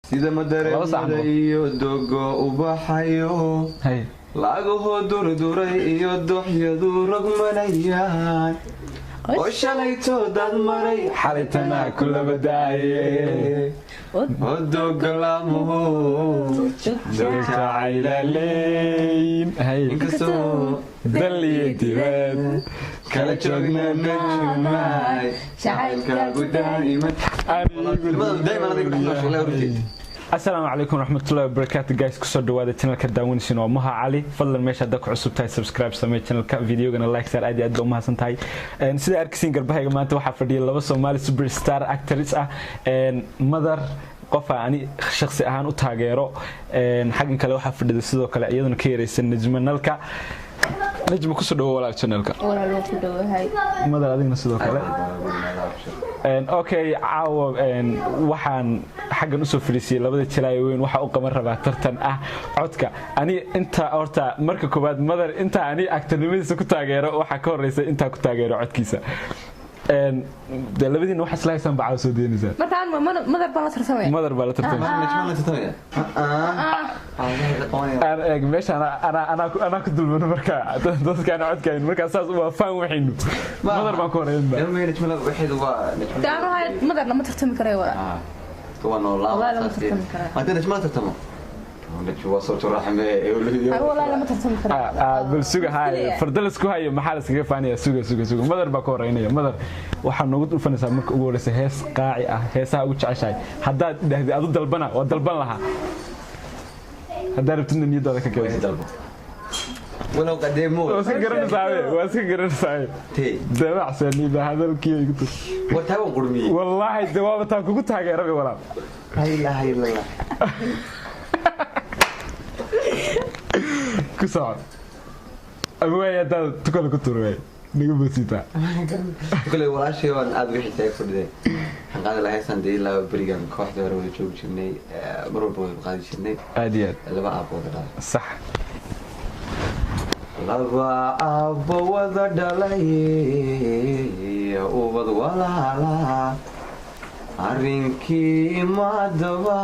sida madareemada iyo dogo ubaxayo laagaho durduray iyo doxyadu ragmanayaan oo shalayto dad maray xalitana kula badaaye dogo laamuhu jacaylaleen inkastoo dalliyadibad kala joogna najumaay jacaylkaagu daa'iman السلام عليكم ورحمة الله وبركاته guys كسر دوادة channel كداون سينو مها علي فضل ماشي هداك عصب تاي سبسكرايب سمي channel كفيديو جنا لايك سار عادي أدو مها سنتاي سيدا أركسين قربها يا جماعة واحد فردي الله سومالي سوبر ستار أكتريس مدر قفا يعني شخصي أهان وتاجره حاجة كلا واحد فردي سيدو كلا أيضا كيريس النجم نلك نجم كسر دو ولا channel كا ولا لو كدو هاي مدر هذيك نسيدو كلا اوكي عاو waxaan xagan u soo fariisiyay labada jilay weyn waxa uu qaban rabaa tartan ah codka ani inta horta marka koobaad madar inta ani activity ku taageero waxa ka horeysay inta ku taageero codkiisa labadiina waxa islaaysan baa soo deynaysa markaan madar baa la tartamay انا ماشي انا كنت دول marka dadka ana codkayn marka saas waa faan waxaynu madar baan ku horeeyay ma nijmada waxeed waa taano hay madar lama tartami karay waa والله لما ترتم كلام انت ليش ما ترتموا نجوا صوت الرحمه والله لما ترتم كلام بالسوق هاي فردلسku hayo maxaa iskaga faaniya suuga madar baa ka horeynaya madar waxa noogu dhufanaysaa marka ugu horeysay hees qaaci ah heesaha ugu jeceshahay haddaad dhahday adu dalbana waa dalban lahaa haddaad rabtid niyadooda ka kale dalbo ولو قدموا واسكرن صاحب دبع سني بهذا الكي وتاو قرمي والله جواب تا كوكو تاغيربي ولا لا اله الا الله كسر أبويا دا تقول كتير نيجي بسيطة كل ولا شيء وان أدري حتى يكسر ده هنقعد لها سندي لا بريجان كواحد ولا يجوب شني مرور بوي بقاعد شني عاديات اللي بقى أبو ده صح لبا أبو وذا دلائي وذا ولا لا أرينكي ما دوا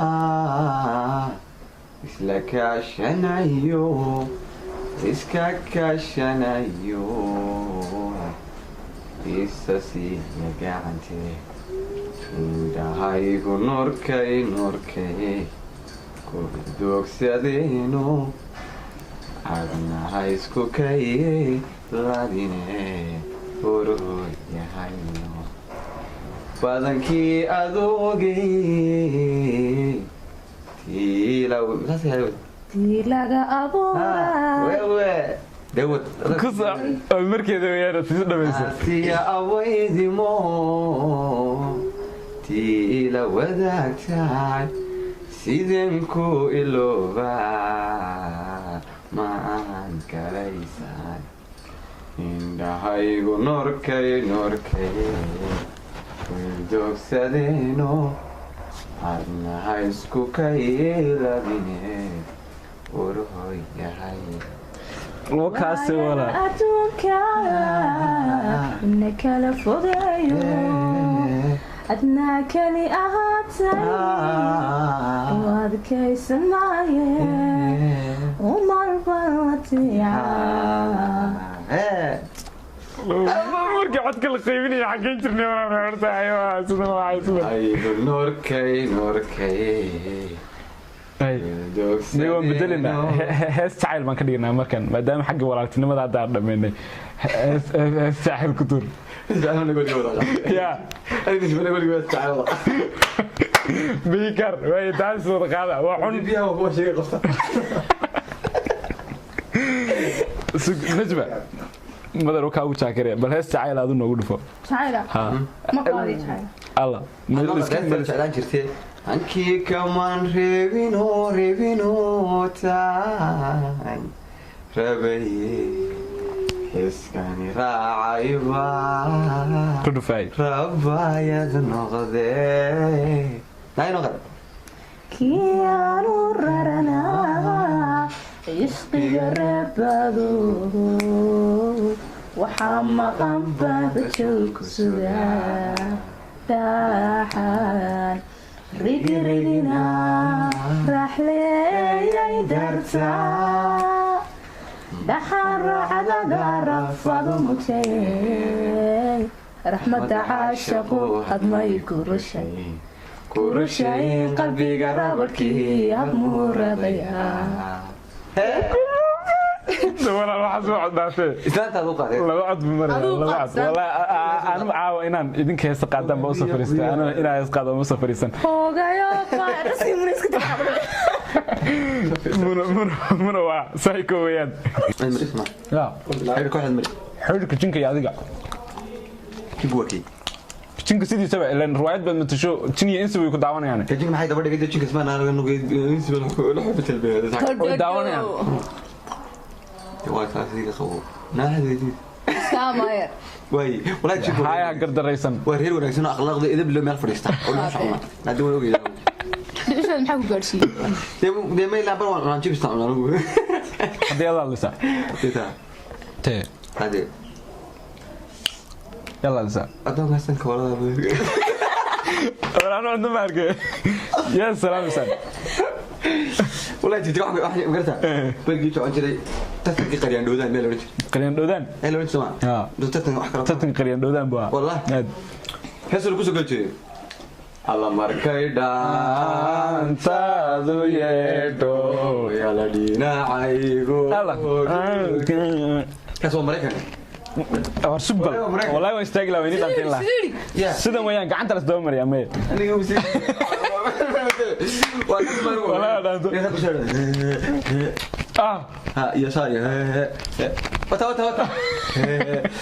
إسلك عشان أيو إسكك عشان أيو إساسي يقعنتي ده هايقو نوركي كودوك سيادينو عدنا هايسكو كي لاديني وروي يا هاينو بادنكي أدوغي تيلاغا أبوغا داود كسر مركز يا رسول الله يا أويدي مو تيلا وداك تاعي سيدنكو إلوبا ما أنكريسان إن هايغو نوركي ويدوك سادينو عدنا هايسكو كايلا بيني وروحي يا هاي وكاسي ولا أتوك إنك لفضيو أدناك لي أهاتي وذكي سمعي ومربطي مركي عدك القيميني حقين جرني وانا عرضا ايوه سيدنا الله عايزنا ايوه نوركي نيوان بدلنا هاس تعايل بان كدينا مركان مادام حق walaaltinimada hadda dhameynay هاس تعايل كتور انا نقول يا انا مش بقول بس تعال بيكر وي دانس ودقاده وحن بيها هو شيء قصه نجمه مدر وكا u jaakare bal hees jacayl aad noogu dhufo jacayl ma qaadi jacayl الله jeclaan jirtay ankii kaman reebino taan rabaye iskani raacayba tudufay rabayad noqdee nay noqd kiyaanu rarana isqiga rabado waxaa maqan baada joogku sugaa daaxaan rigirigina darta dhaxara cadagara fadumutay raxmada caashaqu hadmay kurushay qalbiga rabadkii habmuuradaya walaal waxaa soo coddaatay islaantaad u qaatay laba cod maraya laba cod wala anu caawa inaan idinka heesta qaadaan ba u safaristay anu inaan heesta qaadaan ma safarisan hoogayo qaarsi munisku taxabro muna waa psycho weeyaan ya xiriirka jinka iyo adiga jinka sidiisaba ilan riwaayad baad matasho jin iyo insi way ku daawanayaan jinka maxay daba dhigay jinka ismaan anaga nugeed insi la xubital way daawanayaan waa taasiga qabo naadeedii saamayer way walaal jinka haya gardaraysan waa reer wanaagsan akhlaaqda idab loo meel fadhiista oo la socona hadii way ogeeyaan dhishad maxaa ku gaarsiiyay de may laabar waan jibista anagu hadii aad lisa te hadi yalla lisa adoon hasan ka walaal أنا عندنا ماركة يا سلام سلام والله جيت واحد مقرتها بلقي تو أنجلي تتنقي قريان دودان ميل ورج قريان دودان ميل ورج سما دو تتنقي أحكر تتنقي قريان دودان بوا والله هسه لو كسو قلت الله مركيدا أنت ذو يدو يا لدينا عيبو الله كسو مريكا سبل والله واستاجلا ويني قلتين له سيدا ويان قعنت على الدوام مريم مي انا يوم سي والله ها يا ساري وتا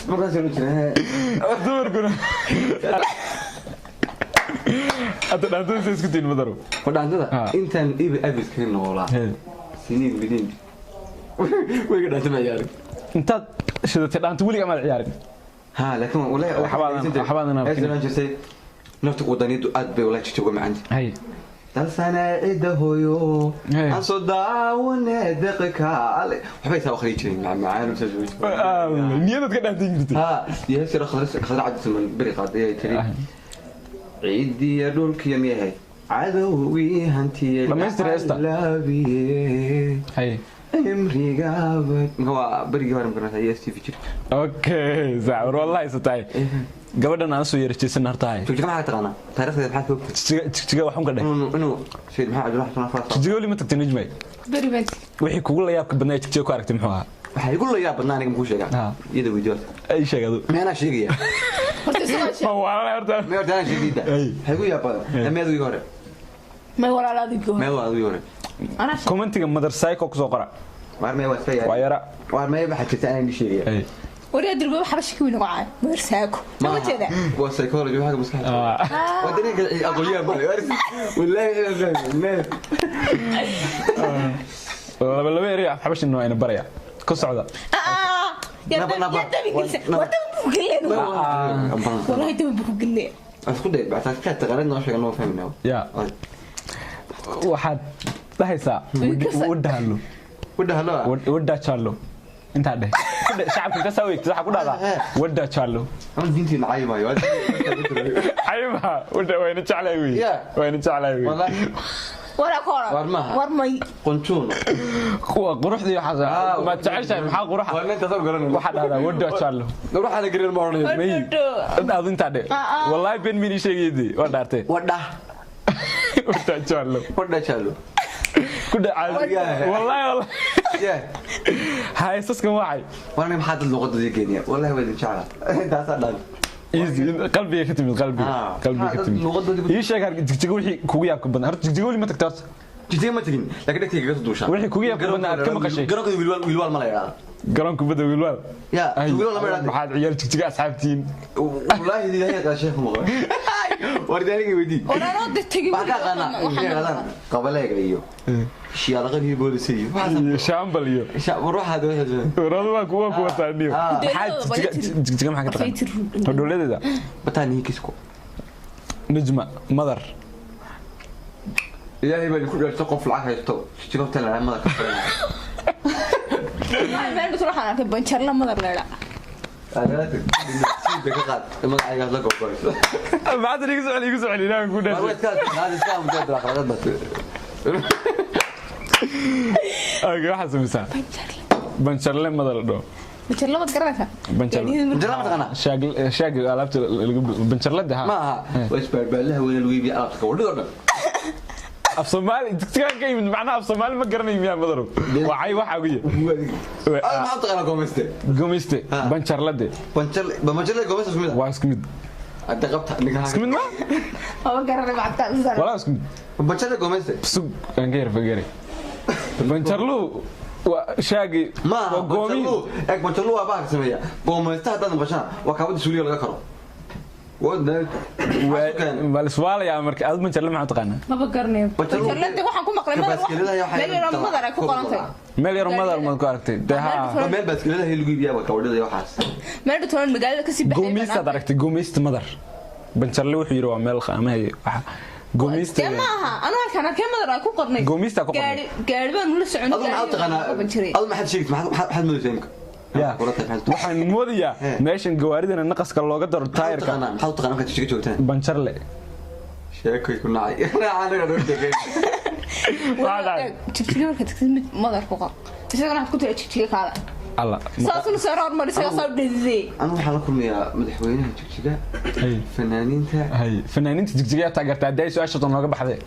ما كان سيرو دور كنا أنت سيسكتين مدرو ودانتدا انتن ايب ابيس كين نولا سنين بدين ويقدر تما يارك انت شدت انت ولي ما عيارك ها لكن والله حبانا انا جسي نفتك ودانيدو اد بي ولا تشوغ معندي هي تلسنا عيده هويو اصدا وندقك وحبيت اخري جري مع معانا تزوج نيادك قد انت ها يا سير خضر عدت من بري قضيه تري عيدي يا دولك يا ميهي عدوي هانتي لما يستري استا هي امري قابت هو بري قابت مقرنة هي استي في جيب اوكي زعور والله ستاي gabadhan aan soo yeerjeysan hartaay tujka ma taqaana taariikhda maxaa ku tijiga waxun ka dhahay inuu sheed maxaa ajro xatana faas tijiga wali ma tagtay nijmay bari bad wixii kugu la yaabka badnaa tijiga ku aragtay muxuu ahaa waxa igu la yaab badnaa aniga muxuu sheegaa iyada video ay sheegado meena sheegaya horta soo ma wala horta me horta aan sheegida waxa igu yaab badan ameedu igu hore ma walaalaadi go me walaalaadi igu hore ana commentiga mother psycho ku soo qora waar me waa sayay waa yara waar me waxa jirta aan sheegaya وريد دربه حبشك وين وقع مرساكو ما كذا هو سايكولوجي حاجه مسكحه ودني اقوليه والله الناس والله بالله يريح حبش انه انا بريا كسعده والله تبي بقول اسكو دي بعد كانت تغرد نو شيء انه فهمنا يا waxaad dhahaysaa wadahalo wadahalo inta dheh shacabka ka soo weegtay waxa ku dhada wada jalo ama dintii nacay maayo ayba wada wayna jeclay weey wayna jeclay weey wallahi wala koora warmay qontuun kuwa quruxdii waxa ma jeceshay maxaa qurux waa inta soo garan waxa dhada wada jalo waxa la garan ma oranay may aad inta dheh wallahi ben mini sheegaydi waa dhaartay wada jalo كده والله يا هاي اساسك واعي وانا محدد اللغه دي كينيا والله وين شعر انت اصلا قلبي كتم قلبي كتم ايش شيء تقول كوغي يابك بدنا تقول ما تكترت جدي ما تجين لكن انت كيف تدوشا وحي كوغي يابك بدنا كم قشي قرنك ويلوال ما لا يراد قرنك بدا ويلوال يا ويلوال ما يراد واحد عيال تجي اصحابتين والله دي هي يا شيخ مغ ورداني ودي انا رد تجي ما كان قبلك ايوه شي على غير بوليسي شامبل يو روح هذا ورادوا كوا ثاني حاج تجي ما حاجه دولده بتاني كيسكو نجمه مدر إلهي بني كل يرتقف العها يستو شجرت لنا ما ما بتروح انا كبنشر لما مدر لا انا سيبك قاد ما عايز لك كويس ما عاد يقزع علي لا نقول هذا كان هذا كان مجد اخر بس اوكي واحد سميسان بنشرله مدى لدو بنشرله ما تقرأها بنشرله ما تقرأها شاق قلبت بنشرله ده ما وش بالله وين الويبي ألعب كورد ولا af Soomaali dadka ka yimid macnaha af Soomaali ma garanay miyaa madaro waxay waxa ugu أنا ما أعتقد قومستي gumiste bancharlade بمجرد قومستي اسمه waa isku mid أنت قبت نجاح isku mid ma هو قرر بعد كذا wala isku mid بمجرد قومستي sug aan geer fagari bancharlu waa shaagi ما goomi بمجرد أباك سمية قومستي هذا نبشر وكابد سوري ولا كرو وده bal su'aal yaa marka aad bancharle ma taqaana ما بقرني بنشرله أنت واحد كم مقلم ملي رمضان راح يكون قلنتي meel yar madar ma ku aragtay daha ما بس كده هي الويبي أباك كورد ده يوحش ملي تقول المقالة كسي بحي gumiste aad aragtay gumiste madar bancharle wuxuu yiri waa meel qaamahay waxa gumiste جماعة أنا كان كم مرة أكون قرني gumiste ku qornay قاعد بنقول سعود أظن أظن ما حد شيك ما حد مدري يا waxaan moodiyaa meeshan gawaaridana naqaska looga daro taayirka maxaad taqaan markaad jijjiga joogtaan bancharle sheekay ku nacay anaga dhortagay jijjiga markaad tagtid madar ku qor isagana waxaad ku tiri jijjiga kaada alla saasuna soo hormarisay soo dhididey anu waxaan la kulmayaa madaxweynaha jijjiga fanaaniinta hay fanaaniinta jigjiga taageerta haday su'aasha tan nooga baxday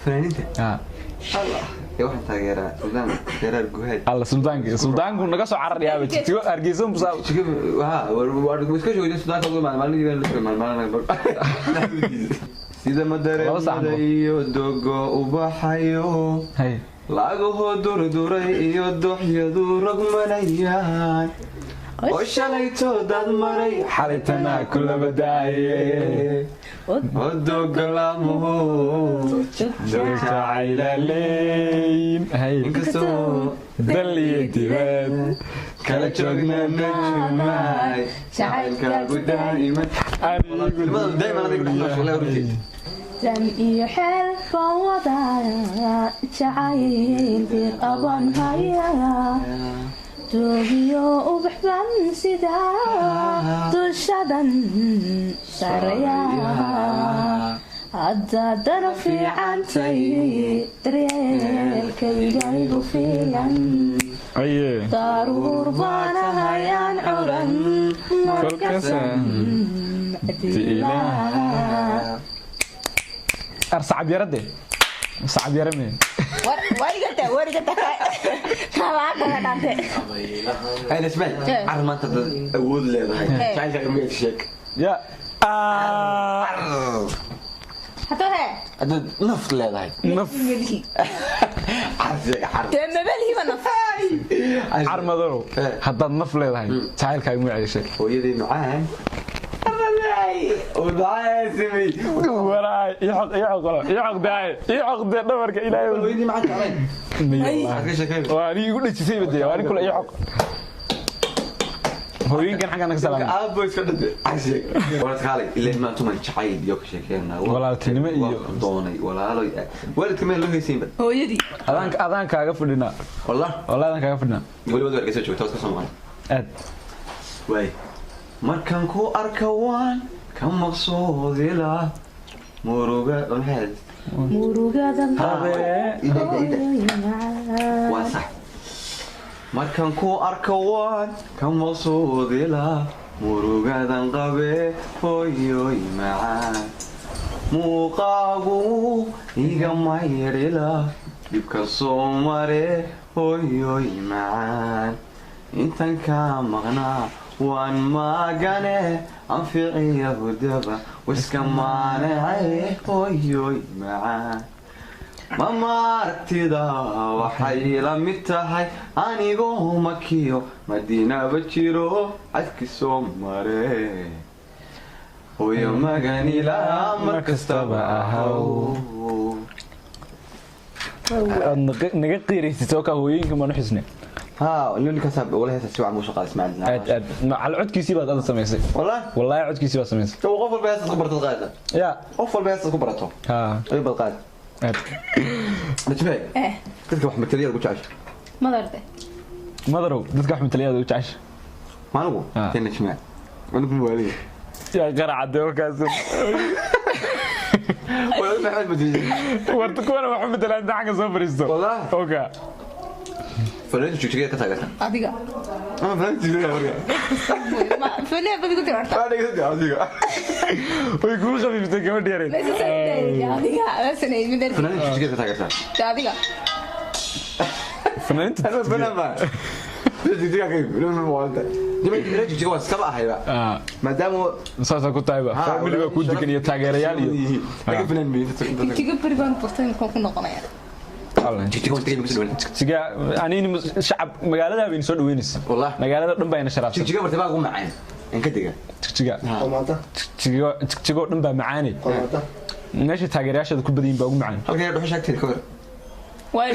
fanaaniinta ha allah waxaan taageeraa suldaan deerar guhaad alla suldaanku naga soo cararyaaba jigjiga hargeysa musaa waa iska joogay sudaanka ugu maalin sida madareemada iyo dogo ubaxayo laagahoo durduray iyo dooxyadu rogmanayaan oo shalayto dad maray xalitana kulaba daaye odogolaamuhu jacaylaleen inkastoo daliyo dibad kala joogna najumaay jacaylkaagu daa'iman جمعي حلف وضع جعيل بقبن هيا توبيو وبحبن سدا تشدن سريا عددن في عنتي ريال كي قلب فيلن ايه ضرور بانا هيان عرن كل كسان تيلا صعب يرده صعب يرمي ورقة أنا اسمع عارف ما أنت أقول لي هاي شايف كم يكشك يا حتى هاي أنت نفط لي هاي نف عارف تم بالي ما نفاي عار مدرو حتى نف لي هاي تعال كاي مو عايشه ويدي معاه ودعاء سمي وراي يحق ده دبرك الهي ويدي معك علي واني يقول لي سي بدي واني كل اي حق هوين كان حاجه انا سلام ابو سدد عشيك ولا خالي اللي ما انتم جعيد يوك شيكينا ولا تنمي iyo doonay walaalo walad kama loo haysiin bad hooyadii adaan kaaga fadhina والله adaan kaaga fadhina wali wad wargeysa joogto iska soo maray aad way markan ku arka waan ka maqsoodila murugadan waa sax markan ku arka waan ka maqsoodila murugadan qabe hooyoy macaan muuqaagu iga mayrila dibka soo mare hooyoy macaan intan ka maqnaa وان ما قاله انفعيه ودبا واسكمانه اوي معاه ما مارتيدا waxay la mid tahay anigoo makiyo madina bajiro adki soo mare hooyo maganila markastaba ahaw naga qiiraysto ka hooyinka ma nuxisne ها اللي كسب ولا هي تسوي عمو شغال اسمعني مع العدكيسي بعد هذا سميسي والله عدكيسي بعد سميسي تو غفل بس خبرت الغاده يا غفل بس خبرته ها اي بالغاده نتفاهم كنت احمد تليا قلت عاش ما درته ما درو دتك احمد تليا قلت عاش ما نقول تنك شمال ونك موالي يا قرع دوكاس ولا محمد مدري ورتكون محمد اللي عنده حاجه صفر يستو والله اوكي فنانين جوجيا كتاغتا adiga فنانين جوجيا ورقة فليه بدي قلت له أنا قلت adiga ويقول خفيفتك كمان ديرين adiga asana midna فنانين جوجيا كتاغتا adiga فنانين أنا فنان ما جوجيا كيف لون والده دي جوجيا واسكبا هيبا ما دام ساسا ku taayba family ba ku digan iyo taageerayaal iyo laga filan mid tiga bariban portaan ku noqonaya جوجيا واسكبا مسلمين tiga anini shacab magaalada bay soo dhaweynaysa والله magaalada dhan bayna sharaabsan جوجيا martaba ugu macaan in ka diga tiga tiga dhan baa macaani meesha taageerayaashada ku badiyeen baa ugu macaan halkay dhuxusha agteed ka war waa